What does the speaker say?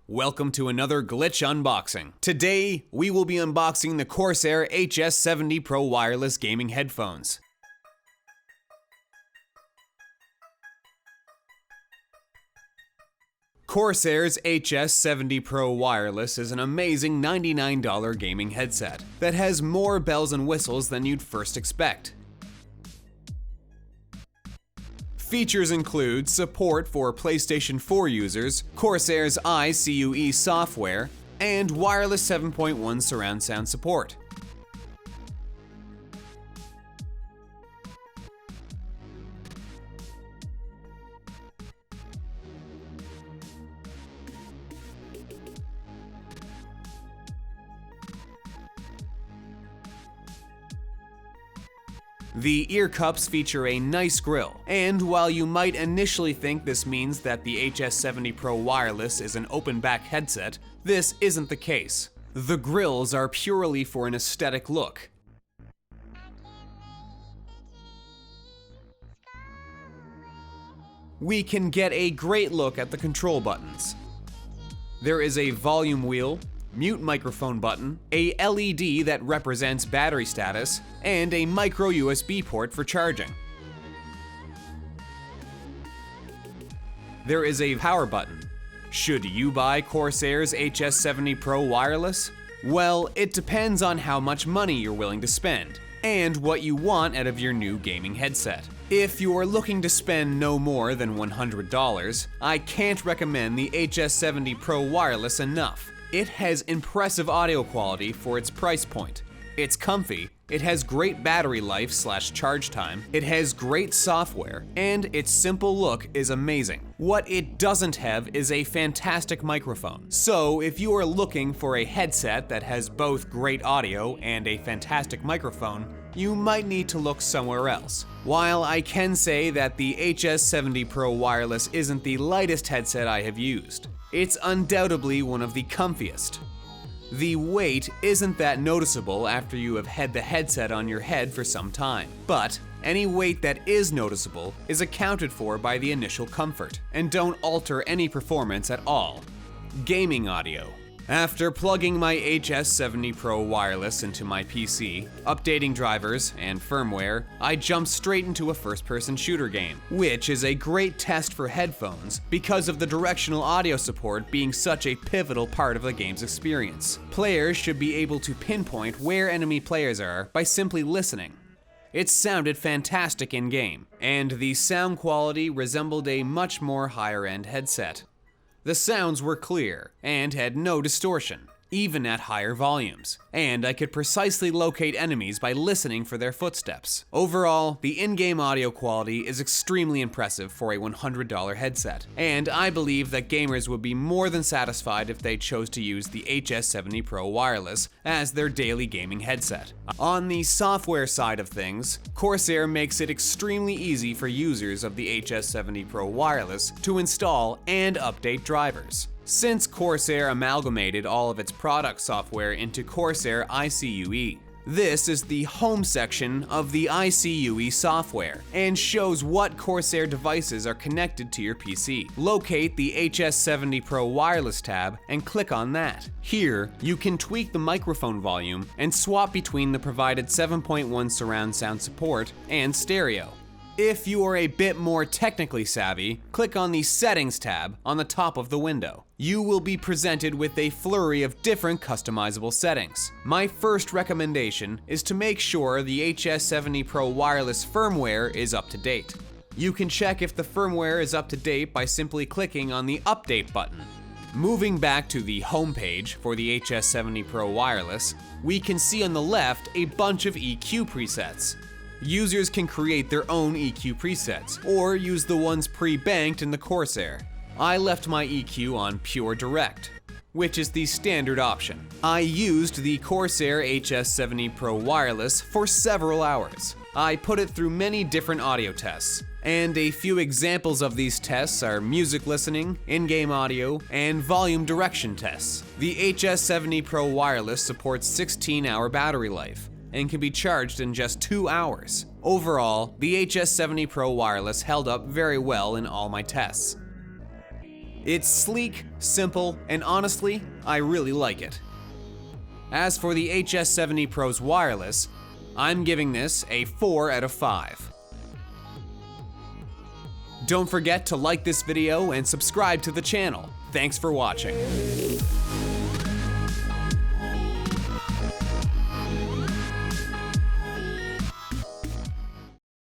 Welcome to another glitch unboxing. Today, we will be unboxing the Corsair HS70 PRO Wireless gaming headphones. Corsair's HS70 PRO Wireless is an amazing $99 gaming headset that has more bells and whistles than you'd first expect. Features include support for PlayStation 4 users, Corsair's ICUE software, and wireless 7.1 surround sound support. The ear cups feature a nice grille, and while you might initially think this means that the HS70 PRO Wireless is an open-back headset, this isn't the case. The grilles are purely for an aesthetic look. We can get a great look at the control buttons. There is a volume wheel, mute microphone button, a LED that represents battery status, and a micro USB port for charging. There is a power button. Should you buy Corsair's HS70 PRO Wireless? Well, it depends on how much money you're willing to spend, and what you want out of your new gaming headset. If you're looking to spend no more than $100, I can't recommend the HS70 PRO Wireless enough. It has impressive audio quality for its price point. It's comfy, it has great battery life / charge time, it has great software, and its simple look is amazing. What it doesn't have is a fantastic microphone. So if you are looking for a headset that has both great audio and a fantastic microphone, you might need to look somewhere else. While I can say that the HS70 PRO Wireless isn't the lightest headset I have used, it's undoubtedly one of the comfiest. The weight isn't that noticeable after you have had the headset on your head for some time, but any weight that is noticeable is accounted for by the initial comfort, and don't alter any performance at all. Gaming audio. After plugging my HS70 PRO Wireless into my PC, updating drivers and firmware, I jumped straight into a first-person shooter game, which is a great test for headphones because of the directional audio support being such a pivotal part of the game's experience. Players should be able to pinpoint where enemy players are by simply listening. It sounded fantastic in-game, and the sound quality resembled a much more higher-end headset. The sounds were clear and had no distortion, even at higher volumes, and I could precisely locate enemies by listening for their footsteps. Overall, the in-game audio quality is extremely impressive for a $100 headset, and I believe that gamers would be more than satisfied if they chose to use the HS70 PRO Wireless as their daily gaming headset. On the software side of things, Corsair makes it extremely easy for users of the HS70 PRO Wireless to install and update drivers. Since Corsair amalgamated all of its product software into Corsair ICUE. This is the home section of the ICUE software and shows what Corsair devices are connected to your PC. Locate the HS70 PRO Wireless tab and click on that. Here, you can tweak the microphone volume and swap between the provided 7.1 surround sound support and stereo. If you are a bit more technically savvy, click on the Settings tab on the top of the window. You will be presented with a flurry of different customizable settings. My first recommendation is to make sure the HS70 PRO Wireless firmware is up to date. You can check if the firmware is up to date by simply clicking on the Update button. Moving back to the home page for the HS70 PRO Wireless, we can see on the left a bunch of EQ presets. Users can create their own EQ presets, or use the ones pre-banked in the Corsair. I left my EQ on Pure Direct, which is the standard option. I used the Corsair HS70 PRO Wireless for several hours. I put it through many different audio tests, and a few examples of these tests are music listening, in-game audio, and volume direction tests. The HS70 PRO Wireless supports 16-hour battery life, and can be charged in just 2 hours. Overall, the HS70 PRO Wireless held up very well in all my tests. It's sleek, simple, and honestly, I really like it. As for the HS70 Pro's wireless, I'm giving this a 4 out of 5. Don't forget to like this video and subscribe to the channel. Thanks for watching.